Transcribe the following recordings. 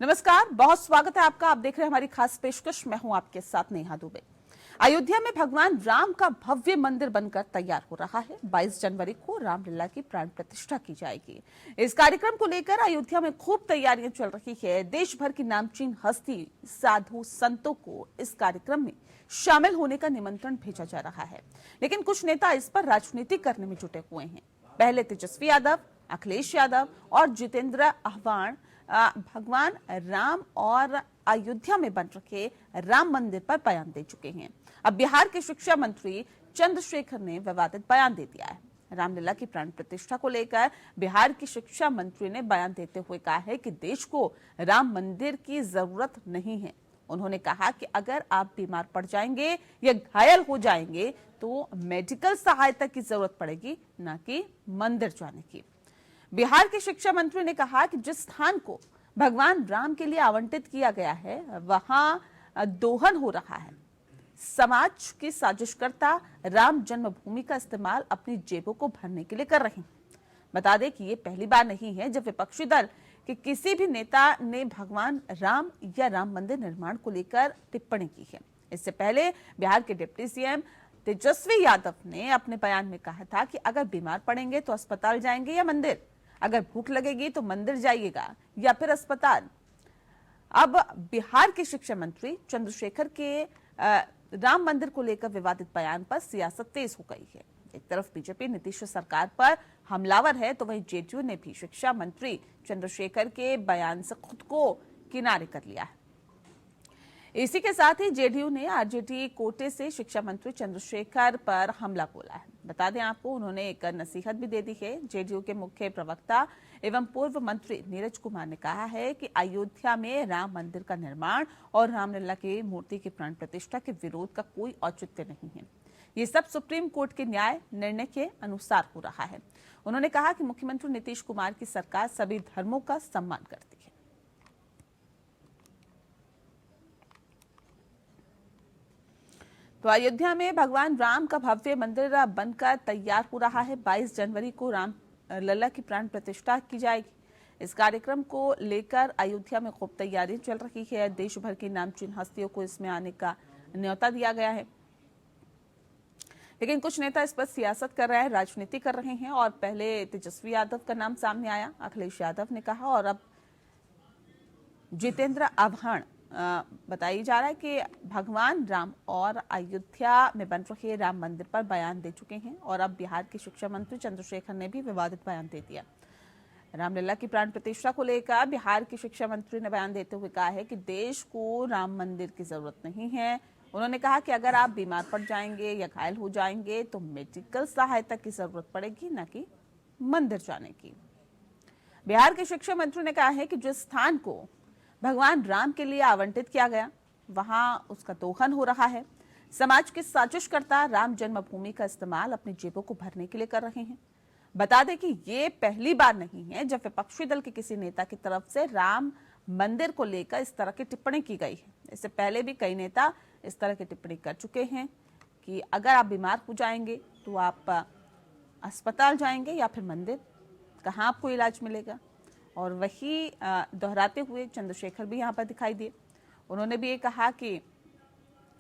नमस्कार, बहुत स्वागत है आपका। आप देख रहे हैं हमारी खास पेशकश। मैं हूं आपके साथ नेहा दुबे। अयोध्या में भगवान राम का भव्य मंदिर बनकर तैयार हो रहा है। 22 जनवरी को रामलला की प्राण प्रतिष्ठा की जाएगी। इस कार्यक्रम को लेकर अयोध्या में खूब तैयारियां चल रही है। देश भर की नामचीन हस्ती, साधु, संतों को इस कार्यक्रम में शामिल होने का निमंत्रण भेजा जा रहा है, लेकिन कुछ नेता इस पर राजनीति करने में जुटे हुए हैं। पहले तेजस्वी यादव, अखिलेश यादव और जितेंद्र आह्वान भगवान राम और अयोध्या में बन रखे राम मंदिर पर बयान दे चुके हैं। अब बिहार के शिक्षा मंत्री चंद्रशेखर ने विवादित बयान दे दिया है। रामलला की प्राण प्रतिष्ठा को लेकर बिहार की शिक्षा मंत्री ने बयान देते हुए कहा है कि देश को राम मंदिर की जरूरत नहीं है। उन्होंने कहा कि अगर आप बीमार पड़ जाएंगे या घायल हो जाएंगे तो मेडिकल सहायता की जरूरत पड़ेगी, न कि मंदिर जाने की। बिहार के शिक्षा मंत्री ने कहा कि जिस स्थान को भगवान राम के लिए आवंटित किया गया है वहां दोहन हो रहा है। समाज की साजिशकर्ता राम जन्मभूमि का इस्तेमाल अपनी जेबों को भरने के लिए कर रहे हैं। बता दें कि ये पहली बार नहीं है जब विपक्षी दल के किसी भी नेता ने भगवान राम या राम मंदिर निर्माण को लेकर टिप्पणी की है। इससे पहले बिहार के डिप्टी सीएम तेजस्वी यादव ने अपने बयान में कहा था कि अगर बीमार पड़ेंगे तो अस्पताल जाएंगे या मंदिर, अगर भूख लगेगी तो मंदिर जाइएगा या फिर अस्पताल। अब बिहार के शिक्षा मंत्री चंद्रशेखर के राम मंदिर को लेकर विवादित बयान पर सियासत तेज हो गई है। एक तरफ बीजेपी नीतीश सरकार पर हमलावर है, तो वहीं जेडीयू ने भी शिक्षा मंत्री चंद्रशेखर के बयान से खुद को किनारे कर लिया है। इसी के साथ ही जेडीयू ने आरजेडी कोटे से शिक्षा मंत्री चंद्रशेखर पर हमला बोला है। बता दें आपको, उन्होंने एक नसीहत भी दे दी है। जेडीयू के मुख्य प्रवक्ता एवं पूर्व मंत्री नीरज कुमार ने कहा है कि अयोध्या में राम मंदिर का निर्माण और रामलला की मूर्ति की प्राण प्रतिष्ठा के विरोध का कोई औचित्य नहीं है। ये सब सुप्रीम कोर्ट के न्याय निर्णय के अनुसार हो रहा है। उन्होंने कहा कि मुख्यमंत्री नीतीश कुमार की सरकार सभी धर्मों का सम्मान करती है। तो अयोध्या में भगवान राम का भव्य मंदिर बनकर तैयार हो रहा है। 22 जनवरी को राम लला की प्राण प्रतिष्ठा की जाएगी। इस कार्यक्रम को लेकर अयोध्या में खूब तैयारी चल रही है। देश भर की नामचीन हस्तियों को इसमें आने का न्योता दिया गया है, लेकिन कुछ नेता इस पर सियासत कर रहे हैं, राजनीति कर रहे हैं। और पहले तेजस्वी यादव का नाम सामने आया, अखिलेश यादव ने कहा, और अब जितेंद्र आह्वान बताई जा रहा है कि भगवान राम और अयोध्या में बन रहे राम मंदिर पर बयान दे चुके हैं। और अब बिहार के शिक्षा मंत्री चंद्रशेखर ने भी विवादित बयान दे दिया। रामलला की प्राण प्रतिष्ठा को लेकर बिहार के शिक्षा मंत्री ने बयान देते हुए कहा है कि देश को राम मंदिर की जरूरत नहीं है। उन्होंने कहा कि अगर आप बीमार पड़ जाएंगे या घायल हो जाएंगे तो मेडिकल सहायता की जरूरत पड़ेगी, न कि मंदिर जाने की। बिहार के शिक्षा मंत्री ने कहा है कि जिस स्थान को भगवान राम के लिए आवंटित किया गया वहां उसका दोहन हो रहा है। समाज के साजिशकर्ता राम जन्मभूमि का इस्तेमाल अपनी जेबों को भरने के लिए कर रहे हैं। बता दें कि ये पहली बार नहीं है जब विपक्षी दल के किसी नेता की तरफ से राम मंदिर को लेकर इस तरह की टिप्पणी की गई है। इससे पहले भी कई नेता इस तरह की टिप्पणी कर चुके हैं कि अगर आप बीमार हो जाएंगे तो आप अस्पताल जाएंगे या फिर मंदिर, कहाँ आपको इलाज मिलेगा। और वही दोहराते हुए चंद्रशेखर भी यहाँ पर दिखाई दिए। उन्होंने भी ये कहा कि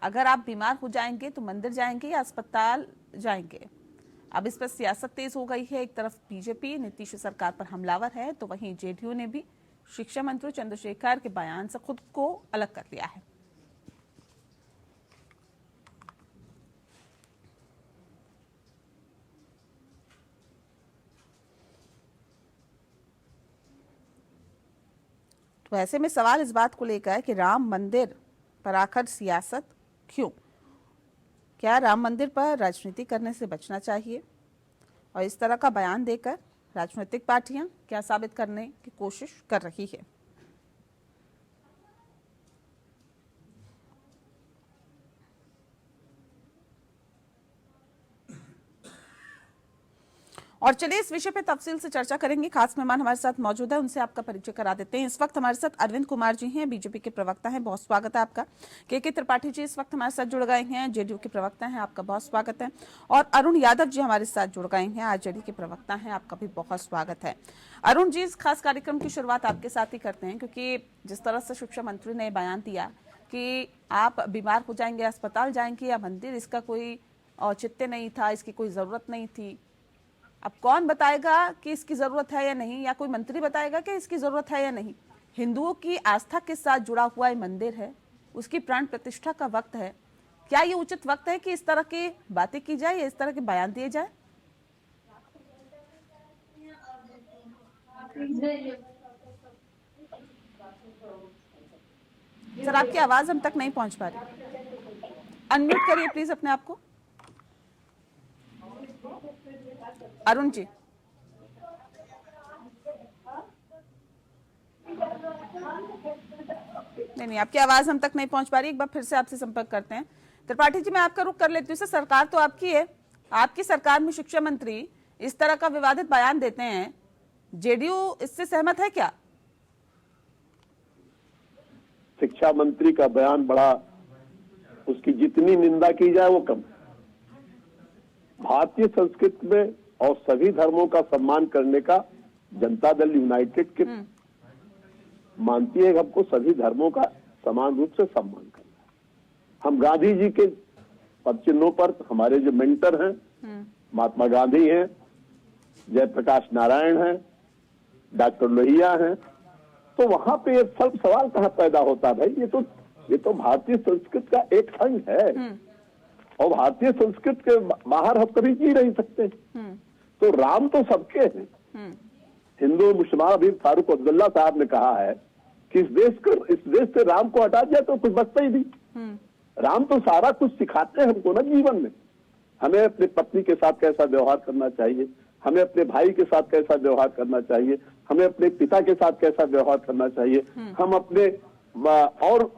अगर आप बीमार हो जाएंगे तो मंदिर जाएंगे या अस्पताल जाएंगे। अब इस पर सियासत तेज हो गई है। एक तरफ बीजेपी नीतीश सरकार पर हमलावर है, तो वहीं जेडीयू ने भी शिक्षा मंत्री चंद्रशेखर के बयान से खुद को अलग कर लिया है। तो ऐसे में सवाल इस बात को लेकर है कि राम मंदिर पर आखिर सियासत क्यों? क्या राम मंदिर पर राजनीति करने से बचना चाहिए? और इस तरह का बयान देकर राजनीतिक पार्टियां क्या साबित करने की कोशिश कर रही है? और चलिए इस विषय पे तफसील से चर्चा करेंगे। खास मेहमान हमारे साथ मौजूद है, उनसे आपका परिचय करा देते हैं। इस वक्त हमारे साथ अरविंद कुमार जी हैं, बीजेपी के प्रवक्ता हैं, बहुत स्वागत है आपका। के त्रिपाठी जी इस वक्त हमारे साथ जुड़ गए हैं, जेडीयू के प्रवक्ता हैं, आपका बहुत स्वागत है। और अरुण यादव जी हमारे साथ जुड़ गए हैं, आरजेडी के प्रवक्ता हैं, आपका भी बहुत स्वागत है। अरुण जी, इस खास कार्यक्रम की शुरुआत आपके साथ ही करते हैं, क्योंकि जिस तरह से शिक्षा मंत्री ने बयान दिया कि आप बीमार हो जाएंगे, अस्पताल जाएंगे या मंदिर, इसका कोई औचित्य नहीं था, इसकी कोई जरूरत नहीं थी। अब कौन बताएगा कि इसकी जरूरत है या नहीं, या कोई मंत्री बताएगा कि इसकी जरूरत है या नहीं। हिंदुओं की आस्था के साथ जुड़ा हुआ ये मंदिर है, उसकी प्राण प्रतिष्ठा का वक्त है। क्या ये उचित वक्त है कि इस तरह की बातें की जाए या इस तरह के बयान दिए जाए? सर, आपकी आवाज हम तक नहीं पहुंच पा रही। अनम्यूट करिए प्लीज अपने आप को। अरुण जी, नहीं, आपकी आवाज हम तक नहीं पहुंच पा रही। एक बार फिर से आपसे संपर्क करते हैं। त्रिपाठी जी, मैं आपका रुख कर लेती हूँ। सर, सरकार तो आपकी है, आपकी सरकार में शिक्षा मंत्री इस तरह का विवादित बयान देते हैं, जेडीयू इससे सहमत है क्या? शिक्षा मंत्री का बयान बड़ा, उसकी जितनी निंदा की जाए वो कम। भारतीय संस्कृति में और सभी धर्मों का सम्मान करने का जनता दल यूनाइटेड के मानती है। हमको सभी धर्मों का समान रूप से सम्मान करना है। हम गांधी जी के पद चिन्हों पर, हमारे जो मेंटर हैं महात्मा गांधी हैं, जयप्रकाश नारायण हैं, डॉक्टर लोहिया हैं, तो वहां पे एक सवाल कहाँ पैदा होता है? भाई, ये तो भारतीय संस्कृति का एक अंग है और भारतीय संस्कृति के बाहर हम कभी जी नहीं सकते। तो राम तो सबके हैं, हिंदू मुसलमान। अभी फारूक अब्दुल्ला साहब ने कहा है कि इस देश से राम को हटा दिया तो कुछ बचता ही नहीं। राम तो सारा कुछ सिखाते हैं हमको ना जीवन में। हमें अपनी पत्नी के साथ कैसा व्यवहार करना चाहिए, हमें अपने भाई के साथ कैसा व्यवहार करना चाहिए, हमें अपने पिता के साथ कैसा व्यवहार करना चाहिए, हम अपने और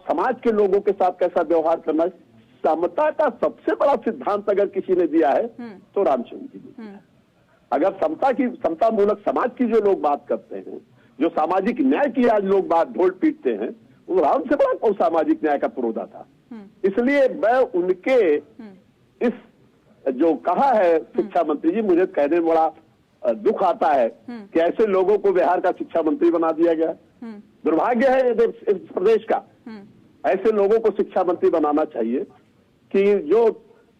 समाज के लोगों के साथ कैसा व्यवहार करना चाहिए। समता का सबसे बड़ा सिद्धांत अगर किसी ने दिया है तो रामचंद्र जी ने दिया। अगर समता मूलक समाज की जो लोग बात करते हैं, जो सामाजिक न्याय की आज लोग बात ढोल पीटते हैं, वो राम से बड़ा कौन सामाजिक न्याय का पुरोधा था। इसलिए मैं उनके इस जो कहा है शिक्षा मंत्री जी, मुझे कहने में बड़ा दुख आता है कि ऐसे लोगों को बिहार का शिक्षा मंत्री बना दिया गया। दुर्भाग्य है इस प्रदेश का। ऐसे लोगों को शिक्षा मंत्री बनाना चाहिए कि जो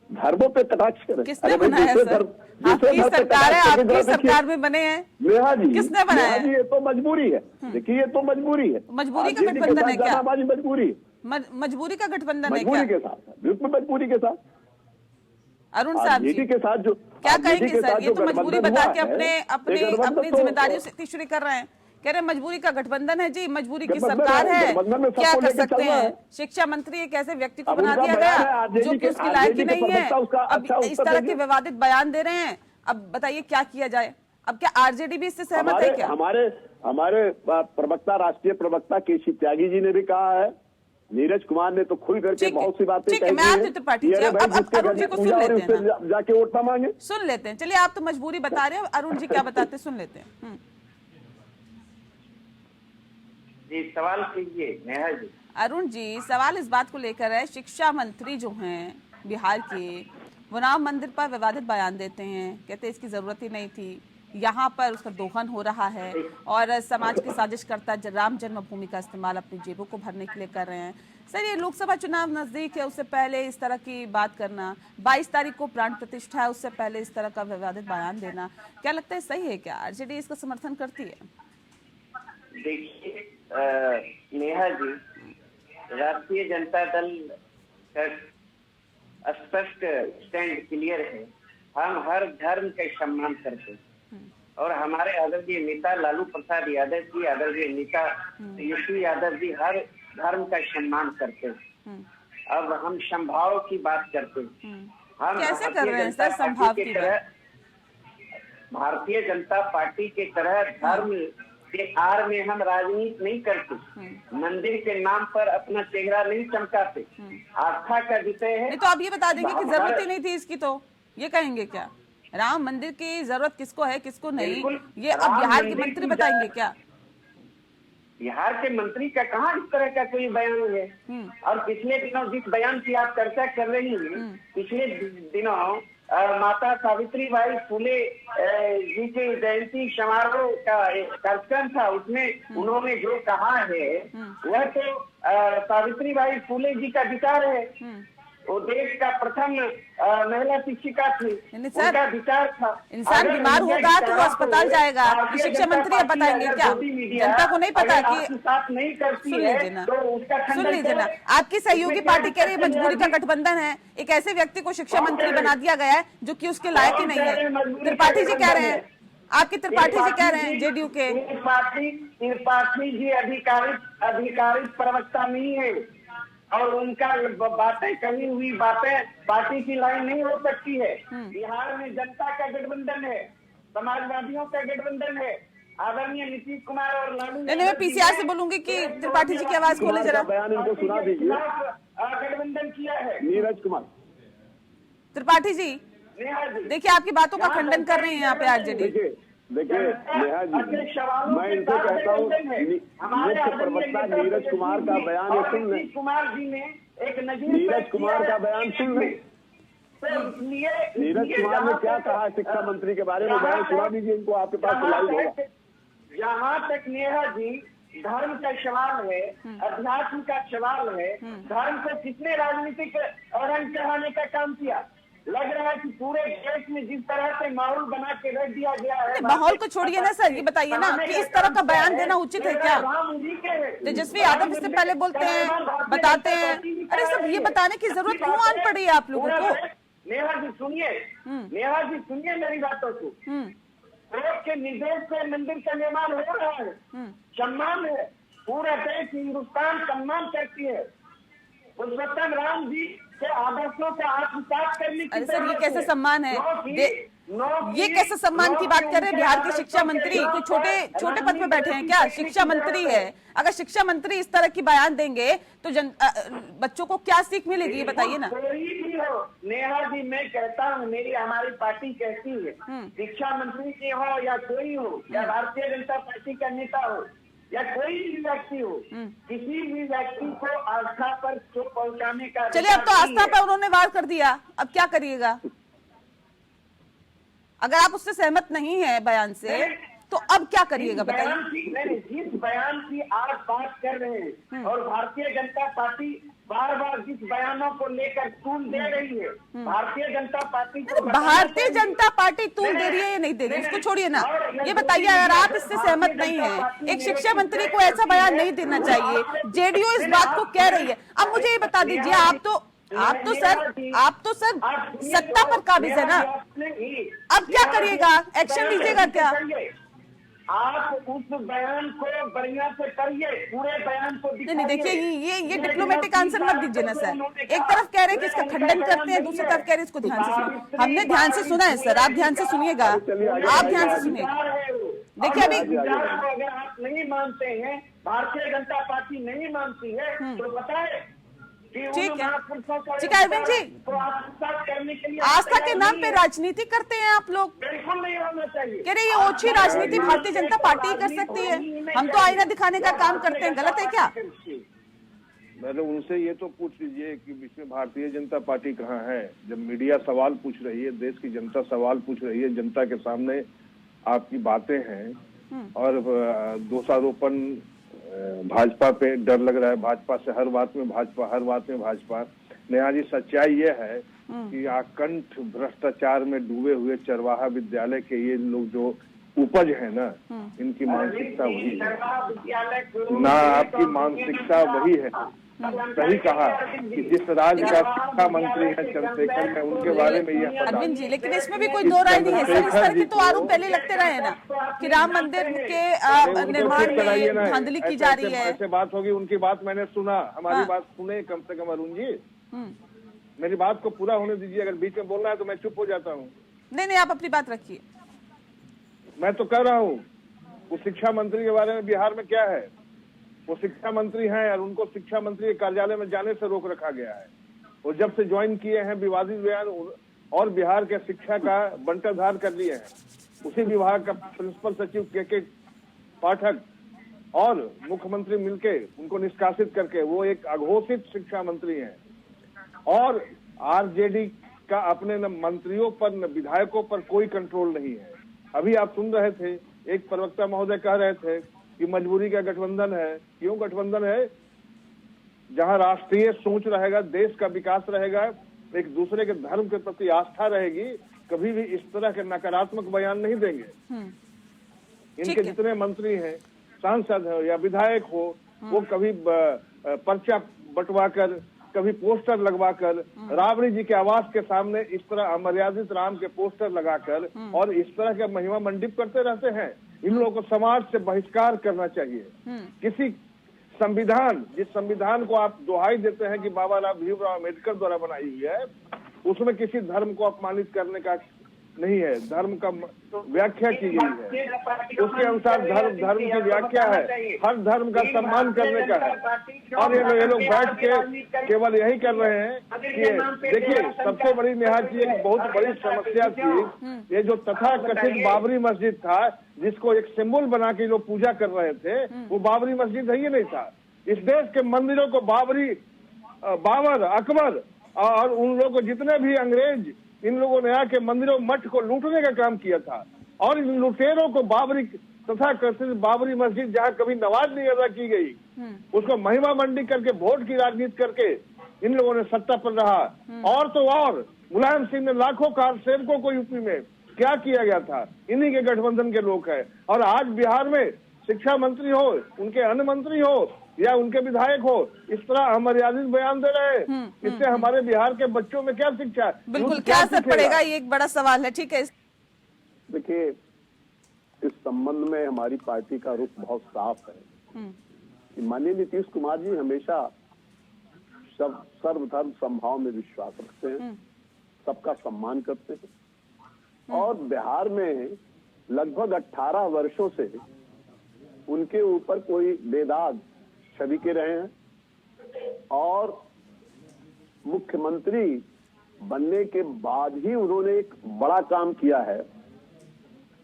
धर्मों पे कटाक्ष करे। किसने बनाया सर? आपकी सरकार है, आपकी सरकार में बने हैं नेहा जी। किसने बनाया? ये तो मजबूरी है। देखिए, ये तो मजबूरी है। मजबूरी का गठबंधन है क्या? मजबूरी है, मजबूरी का गठबंधन है क्या? मजबूरी के साथ, बिल्कुल मजबूरी के साथ। अरुण साहब जी के साथ जो क्या कहेंगे सर? ये तो मजबूरी बता के अपनी जिम्मेदारियों से तीसरी कर रहे हैं। कह रहे मजबूरी का गठबंधन है जी, मजबूरी की सरकार है, क्या कर सकते हैं? शिक्षा मंत्री एक ऐसे व्यक्ति को बना दिया गया जो कि उसकी लायक ही नहीं है। अब इस तरह के विवादित बयान दे रहे हैं, अब बताइए क्या किया जाए? अब क्या आरजेडी भी इससे सहमत है क्या? हमारे प्रवक्ता, राष्ट्रीय प्रवक्ता केसी त्यागी जी ने भी कहा है, नीरज कुमार ने तो खुल करके बहुत सी बातें कही है। त्रिपाठी जी, अब अरुण जी को सुन लेते हैं, जाके वोट मांगे, सुन लेते हैं। चलिए, आप तो मजबूरी बता रहे हैं, अरुण जी क्या बताते सुन लेते हैं। जी, सवाल कीजिए नेहा जी। अरुण जी, सवाल इस बात को लेकर है, शिक्षा मंत्री जो हैं बिहार के, वो राम मंदिर पर विवादित बयान देते हैं, कहते हैं इसकी जरूरत ही नहीं थी, यहाँ पर उसका दोहन हो रहा है और समाज की साजिशकर्ता राम जन्मभूमि का इस्तेमाल अपनी जेबों को भरने के लिए कर रहे हैं। सर, ये लोकसभा चुनाव नजदीक है, उससे पहले इस तरह की बात करना, 22 तारीख को प्राण प्रतिष्ठा है, उससे पहले इस तरह का विवादित बयान देना, क्या लगता है सही है क्या? आरजेडी इसका समर्थन करती है? देखिए नेहा जी, राष्ट्रीय जनता दल का स्पष्ट स्टैंड क्लियर है। हम हर धर्म का सम्मान करते हैं और हमारे आदरणीय नेता लालू प्रसाद यादव जी, आदरणीय नेता तेजस्वी यादव जी हर धर्म का सम्मान करते हैं। अब हम संभाव की बात करते हैं। हम कैसे कर रहे हैं सर संभाव की बात? भारतीय जनता पार्टी के तरह धर्म के आड़ में हम राजनीति नहीं करते, मंदिर के नाम पर अपना चेहरा नहीं चमकाते। आस्था का विषय है। नहीं तो आप ये बता देंगे कि जरूरत ही नहीं थी इसकी, तो ये कहेंगे क्या? राम मंदिर की जरूरत किसको है किसको नहीं, बिल्कुल। ये अब राम बिहार के मंदिर मंत्री की बताएंगे क्या? बिहार के मंत्री का कहाँ इस तरह का कोई बयान है? और पिछले दिनों जिस बयान की आप चर्चा कर रही हैं, पिछले दिनों माता सावित्री बाई फुले जी के जयंती समारोह का एक कार्यक्रम था, उसमें उन्होंने जो कहा है वह तो सावित्री बाई फुले जी का विचार है। वो देश का प्रथम महिला शिक्षिका थी, उनका विचार था। इंसान बीमार होगा तो वो अस्पताल जाएगा, कि शिक्षा मंत्री अब बताएंगे क्या? जनता को नहीं पता कि साथ नहीं करती सुन लीजिए ना, तो उसका सुन लीजिए ना, आपकी सहयोगी पार्टी कह रही है मजबूरी का गठबंधन है, एक ऐसे व्यक्ति को शिक्षा मंत्री बना दिया गया है जो कि उसके लायक ही नहीं है। त्रिपाठी जी कह रहे हैं, आपके त्रिपाठी जी कह रहे हैं जेडीयू के। त्रिपाठी जी अधिकारिक प्रवक्ता नहीं है और उनका बातें कही हुई बातें पार्टी की लाइन नहीं हो सकती है। बिहार में जनता का गठबंधन है, समाजवादियों का गठबंधन है, आदरणीय नीतीश कुमार और लालू। नहीं, मैं पीसीआर से बोलूंगी कि त्रिपाठी जी की आवाज खोले जरा। बयान इनको सुना दीजिए। गठबंधन किया है नीरज कुमार। त्रिपाठी जी देखिए, आपकी बातों का खंडन कर रहे हैं यहाँ पे आरजेडी। देखिए नेहा जी, मैं इनको कहता हूँ मुख्य प्रवक्ता नीरज कुमार का बयान सुन लें। कुमार जी ने एक नीरज कुमार का बयान सुन लें। नीरज कुमार ने क्या कहा शिक्षा मंत्री के बारे में, बयान सुना दीजिए इनको, आपके पास लाइव होगा। जहाँ तक नेहा जी धर्म का सवाल है, अध्यात्म का सवाल है, धर्म को किसने राजनीतिक रंग चढ़ाने का काम किया? लग रहा है कि पूरे देश में जिस तरह से माहौल बना के रख दिया गया है। माहौल को छोड़िए ना सर, ये बताइए ना कि इस तरह का बयान देना उचित है क्या? तेजस्वी यादव इससे पहले बोलते हैं, बताते हैं, अरे सब ये बताने की जरूरत क्यों आन पड़ी है आप लोगों को? नेहा जी सुनिए, नेहा जी सुनिए मेरी बातों को। कोर्ट के निर्देश से मंदिर का निर्माण हो रहा है, सम्मान है, पूरा देश हिंदुस्तान सम्मान करती है। पुरुषोत्तम राम जी के आदर्शों का आत्मसात करने की। अरे सर, ये कैसे सम्मान है? ये कैसे सम्मान की बात कर रहे हैं? बिहार के शिक्षा मंत्री कोई छोटे पद पे बैठे हैं क्या? शिक्षा मंत्री है, अगर शिक्षा मंत्री इस तरह की बयान देंगे तो बच्चों को क्या सीख मिलेगी, ये बताइए ना। कोई भी हो नेहा जी, मैं कहता हूँ, हमारी पार्टी कहती है, शिक्षा मंत्री की हो या कोई हो, या भारतीय जनता पार्टी का नेता हो या कोई भी व्यक्ति हो, किसी भी व्यक्ति को आस्था पर चोट पहुंचाने का। चलिए, अब तो आस्था पर उन्होंने वार कर दिया, अब क्या करिएगा? अगर आप उससे सहमत नहीं है बयान से तो अब क्या करिएगा बताइए? जिस बयान की आप बात कर रहे हैं और भारतीय जनता पार्टी बार बार जिस बयानों को लेकर तूल दे रही है, भारतीय जनता पार्टी को भारतीय जनता पार्टी तूल दे रही है या नहीं दे रही, इसको छोड़िए ना, ये बताइए अगर आप इससे सहमत नहीं है, एक शिक्षा मंत्री को ऐसा बयान नहीं देना चाहिए, जेडीयू इस बात को कह रही है। अब मुझे ये बता दीजिए, आप तो सर सत्ता पर काबिज है ना, अब क्या करिएगा? एक्शन लीजिएगा क्या? आप उस बयान को बढ़िया से करिए, पूरे बयान को नहीं देखिए, ये डिप्लोमेटिक आंसर मत दीजिए ना सर। एक तरफ कह रहे हैं कि इसका खंडन करते हैं, दूसरी तरफ कह रहे हैं इसको ध्यान से सुनिए। हमने ध्यान से सुना है सर, आप ध्यान से सुनिएगा, आप ध्यान से सुनिएगा। देखिए अभी अगर आप नहीं मानते हैं, भारतीय जनता पार्टी नहीं मानती है, तो बताए। ठीक है अरविंद जी, तो करने के लिए आस्था के नाम पे राजनीति करते हैं आप लोग। बिल्कुल नहीं होना चाहिए। कह रहे ये ओछी राजनीति भारतीय जनता पार्टी कर सकती है, हम तो आईना दिखाने का काम करते हैं, गलत है क्या? मैंने उनसे ये तो पूछ लीजिए कि इसमें भारतीय जनता पार्टी कहाँ है? जब मीडिया सवाल पूछ रही है, देश की जनता सवाल पूछ रही है, जनता के सामने आपकी बातें हैं और दोषारोपण भाजपा पे डर लग रहा है, भाजपा से हर बात में भाजपा। नेहा जी, सच्चाई ये है कि आकंठ भ्रष्टाचार में डूबे हुए चरवाहा विद्यालय के ये लोग जो उपज है ना, इनकी मानसिकता वही है ना, आपकी मानसिकता वही है। सही कहा कि जिस राज्य का शिक्षा मंत्री है चंद्रशेखर, में उनके बारे में ये अरविंद जी, लेकिन इसमें भी कोई दो राय नहीं है सर। इस तरह के तो आरोप पहले लगते रहे ना कि राम मंदिर के निर्माण में धांधली की जा रही है। ऐसे बात होगी, उनकी बात मैंने सुना, हमारी बात सुने कम से कम अरुण जी, मेरी बात को पूरा होने दीजिए। अगर बीच में बोलना है तो मैं चुप हो जाता हूँ। नहीं, आप अपनी बात रखिए। मैं तो कह रहा हूँ उस शिक्षा मंत्री के बारे में बिहार में क्या है, वो शिक्षा मंत्री हैं और उनको शिक्षा मंत्री के कार्यालय में जाने से रोक रखा गया है। वो जब से ज्वाइन किए हैं विवादित बयान और बिहार के शिक्षा का बंटाधार कर लिए हैं। उसी विभाग का प्रिंसिपल सचिव के पाठक और मुख्यमंत्री मिलके उनको निष्कासित करके वो एक अघोषित शिक्षा मंत्री हैं। और आरजेडी का अपने न मंत्रियों पर न विधायकों पर कोई कंट्रोल नहीं है। अभी आप सुन रहे थे, एक प्रवक्ता महोदय कह रहे थे कि मजबूरी का गठबंधन है। क्यों गठबंधन है? जहां राष्ट्रीय सोच रहेगा, देश का विकास रहेगा, एक दूसरे के धर्म के प्रति आस्था रहेगी, कभी भी इस तरह के नकारात्मक बयान नहीं देंगे। इनके जितने मंत्री हैं, सांसद हो या विधायक हो, वो कभी पर्चा बंटवाकर, कभी पोस्टर लगवाकर, राबड़ी जी के आवास के सामने इस तरह अमर्यादित राम के पोस्टर लगाकर और इस तरह के महिमा मंडित करते रहते हैं। इन लोगों को समाज से बहिष्कार करना चाहिए। किसी संविधान, जिस संविधान को आप दुहाई देते हैं कि बाबा भीमराव अम्बेडकर द्वारा बनाई हुई है, उसमें किसी धर्म को अपमानित करने का नहीं है। धर्म का व्याख्या की गई है, उसके अनुसार धर्म की व्याख्या है, हर धर्म का सम्मान करने का है। और ये लोग बैठ के केवल यही कर रहे हैं कि देखिए, सबसे बड़ी निहार की एक बहुत बड़ी समस्या थी, ये जो तथाकथित बाबरी मस्जिद था, जिसको एक सिंबल बना के लोग पूजा कर रहे थे, वो बाबरी मस्जिद है ही नहीं था। इस देश के मंदिरों को बाबर, अकबर और उन लोगों को जितने भी अंग्रेज, इन लोगों ने आके मंदिरों मठ को लूटने का काम किया था। और इन लुटेरों को तथा बाबरी मस्जिद, जहाँ कभी नमाज नहीं अदा की गई, उसको महिमा मंडी करके, वोट की राजनीति करके इन लोगों ने सत्ता पर रहा। और तो और मुलायम सिंह ने लाखों कार सेवकों को यूपी में क्या किया गया था, इन्हीं के गठबंधन के लोग हैं। और आज बिहार में शिक्षा मंत्री हो, उनके अन्य मंत्री हो या उनके विधायक हो, इस तरह अमर्यादित बयान दे रहे हैं। इससे हमारे बिहार के बच्चों में क्या शिक्षा, बिल्कुल क्या असर पड़ेगा, ये एक बड़ा सवाल है। ठीक है, देखिए, इस संबंध में हमारी पार्टी का रुख बहुत साफ है कि माननीय नीतीश कुमार जी हमेशा सर्वधर्म समभाव में विश्वास रखते हैं, सबका सम्मान करते हैं। और बिहार में लगभग 18 वर्षों से उनके ऊपर कोई बेदाग छवि के रहे हैं। और मुख्यमंत्री बनने के बाद ही उन्होंने एक बड़ा काम किया है,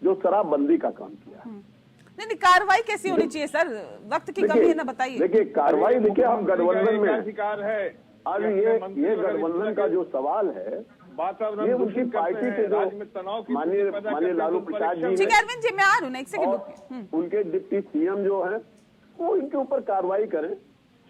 जो शराबबंदी का काम किया है। नहीं, कार्रवाई कैसी होनी चाहिए सर? वक्त की कमी है ना, बताइए। देखिए, कार्रवाई, देखिए, हम गठबंधन में अधिकार है। अब ये गठबंधन का जो सवाल है, ये उनकी पार्टी के जो माननीय लालू प्रसाद जी, ठीक है अरविंद जी, मैं आ रहा हूँ, एक सेकंड, उनके डिप्टी सीएम जो है, वो इनके ऊपर कार्रवाई करें,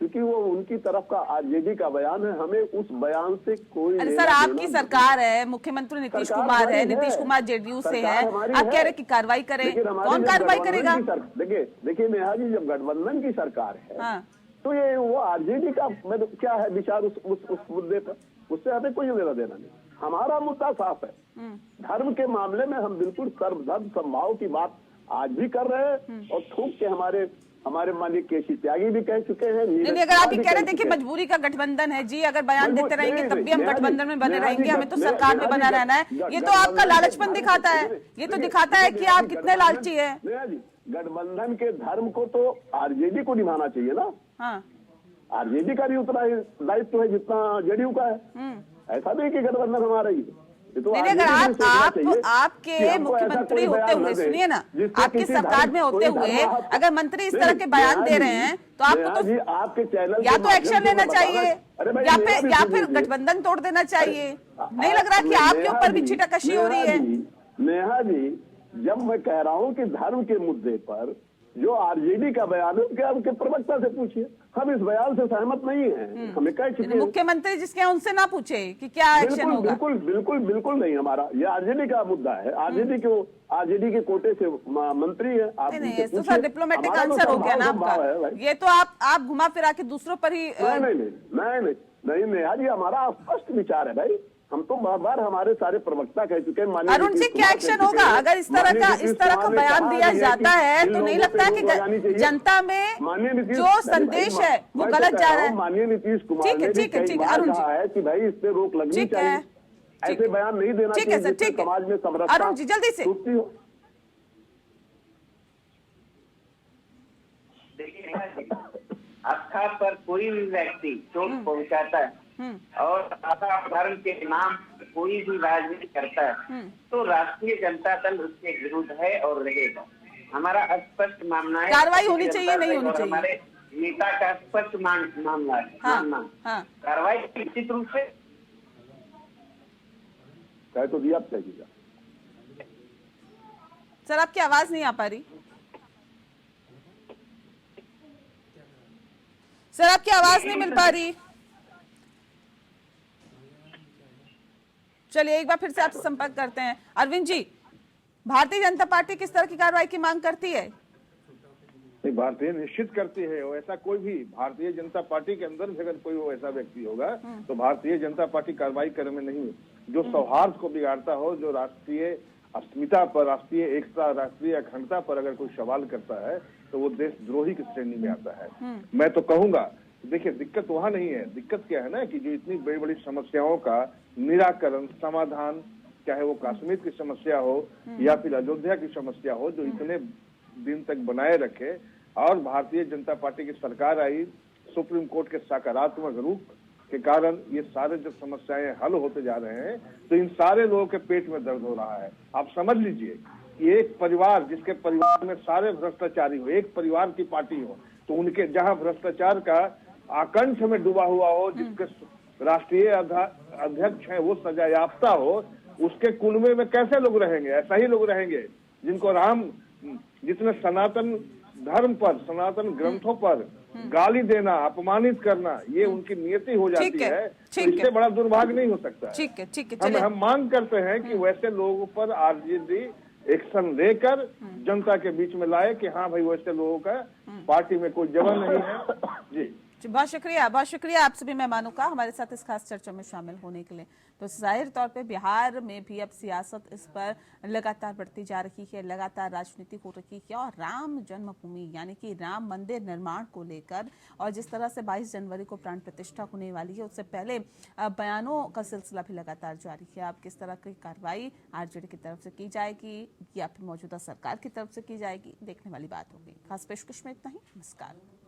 क्योंकि वो उनकी तरफ का आरजेडी का बयान है। हमें उस बयान से कोई, अरे सर, आपकी सरकार है, मुख्यमंत्री नीतीश कुमार है, नीतीश कुमार जेडीयू से है, आप कह रहे कि कार्रवाई करें, कौन कार्रवाई करेगा? देखिए नेहा जी, जब गठबंधन की सरकार है, तो ये वो आरजेडी का क्या है विचार उस मुद्दे पर, उससे हमें कोई लेना देना नहीं। हमारा मुद्दा साफ है, धर्म के मामले में हम बिल्कुल सर्वधर्म समभाव की बात आज भी कर रहे हैं। और थूक के हमारे माननीय केसी त्यागी भी कह चुके हैं। नहीं, अगर आप ये कह रहे थे कि मजबूरी का गठबंधन है जी, अगर बयान देते रहेंगे तब भी हम गठबंधन में बने रहेंगे, हमें तो सरकार में बना रहना है, ये तो आपका लालचपन दिखाता है। ये तो दिखाता है कि आप कितने लालची है। गठबंधन के धर्म को तो आरजेडी को निभाना चाहिए ना। हाँ, आरजेडी का भी उतना ही दायित्व है जितना जेडीयू का है। ऐसा नहीं कि गठबंधन हमारा ही है। तो नहीं, अगर आपके मुख्यमंत्री होते हुए, सुनिए ना, आपकी सरकार में होते हुए अगर मंत्री इस तरह के बयान दे रहे हैं, तो आपको तो आपके चैनल या तो एक्शन लेना चाहिए या फिर गठबंधन तोड़ देना चाहिए। नहीं लग रहा कि आपके ऊपर भी छीटाकशी हो रही है? नेहा जी, जब मैं कह रहा हूँ कि धर्म के मुद्दे पर जो आरजेडी का बयान है, क्या उनके प्रवक्ता से पूछिए। हम इस बयान से सहमत नहीं है। हमें कह चुके हैं, मुख्यमंत्री जिसके उनसे ना पूछे कि क्या एक्शन होगा। बिल्कुल नहीं। हमारा ये आरजेडी का मुद्दा है। आरजेडी के कोटे से मंत्री है। आप नहीं, तो सर डिप्लोमेटिक आंसर हो गया ना आपका। ये तो आप घुमा फिरा के दूसरों पर ही नहीं नेहा जी, हमारा स्पष्ट विचार है भाई। हम तो बार हमारे सारे प्रवक्ता कह चुके हैं। अरुण जी, क्या एक्शन होगा अगर इस तरह का बयान दिया जाता है? तो नहीं लगता है कि जनता में जो संदेश है वो गलत जा रहा है? माननीय नीतीश कुमार ने ठीक है अरुण जी, है कि भाई इस पे रोक लगनी चाहिए, ऐसे बयान नहीं देना चाहिए जिससे समाज में समरसता। अरुण जी जल्दी से। देखिए, आस्था पर कोई भी व्यक्ति चोट पहुंचाता है और धर्म के नाम कोई भी राजनीति करता है तो राष्ट्रीय जनता दल उसके विरुद्ध है और रहेगा। हमारा स्पष्ट मानना है कार्रवाई होनी चाहिए, नहीं होनी चाहिए। हमारे नेता का स्पष्ट मामला है, मानना कार्रवाई निश्चित रूप से कह तो दिया, आप क्या कीजिए। सर आपकी आवाज नहीं आ पा रही। सर आपकी आवाज नहीं मिल पा रही। चलिए एक बार फिर से आपसे संपर्क करते हैं। अरविंद जी, भारतीय जनता पार्टी किस तरह की कार्रवाई की मांग करती है? नहीं, भारतीय निश्चित करती है। और ऐसा कोई भी भारतीय जनता पार्टी के अंदर भी अगर कोई ऐसा व्यक्ति होगा तो भारतीय जनता पार्टी कार्रवाई करने में नहीं, जो सौहार्द को बिगाड़ता हो, जो राष्ट्रीय अस्मिता पर, राष्ट्रीय एकता, राष्ट्रीय अखंडता पर अगर कोई सवाल करता है तो वो देशद्रोही की श्रेणी में आता है। मैं तो कहूंगा, देखिए दिक्कत वहां नहीं है। दिक्कत क्या है ना कि जो इतनी बड़ी बड़ी समस्याओं का निराकरण, समाधान, चाहे वो कश्मीर की समस्या हो या फिर अयोध्या की समस्या हो, जो इतने दिन तक बनाए रखे, और भारतीय जनता पार्टी की सरकार आई, सुप्रीम कोर्ट के सकारात्मक रूप के कारण ये सारे जो समस्याएं हल होते जा रहे हैं, तो इन सारे लोगों के पेट में दर्द हो रहा है। आप समझ लीजिए कि एक परिवार जिसके परिवार में सारे भ्रष्टाचारी हो, एक परिवार की पार्टी हो, तो उनके जहां भ्रष्टाचार का आकंठ में डूबा हुआ हो, जिसके राष्ट्रीय अध्यक्ष है वो सजायाफ्ता हो, उसके कुनबे में कैसे लोग रहेंगे? ऐसा ही लोग रहेंगे जिनको राम, जिसने सनातन धर्म पर, सनातन ग्रंथों पर गाली देना, अपमानित करना, ये उनकी नियति हो जाती है। तो इससे बड़ा दुर्भाग्य नहीं हो सकता। ठीक है। हम मांग करते हैं कि वैसे लोगों पर आरजेडी एक्शन लेकर जनता के बीच में लाए कि हाँ भाई, वैसे लोगों का पार्टी में कोई जगह नहीं है। जी बहुत शुक्रिया आप सभी मेहमानों का हमारे साथ इस खास चर्चा में शामिल होने के लिए। तो जाहिर तौर पे बिहार में भी अब सियासत इस पर लगातार बढ़ती जा रही है, लगातार राजनीति हो रही है, और राम जन्मभूमि यानी कि राम मंदिर निर्माण को लेकर और जिस तरह से 22 जनवरी को प्राण प्रतिष्ठा होने वाली है, उससे पहले बयानों का सिलसिला भी लगातार जारी है। अब किस तरह की कार्रवाई आरजेडी की तरफ से की जाएगी या फिर मौजूदा सरकार की तरफ से की जाएगी, देखने वाली बात होगी। खास पेशकश में इतना ही। नमस्कार।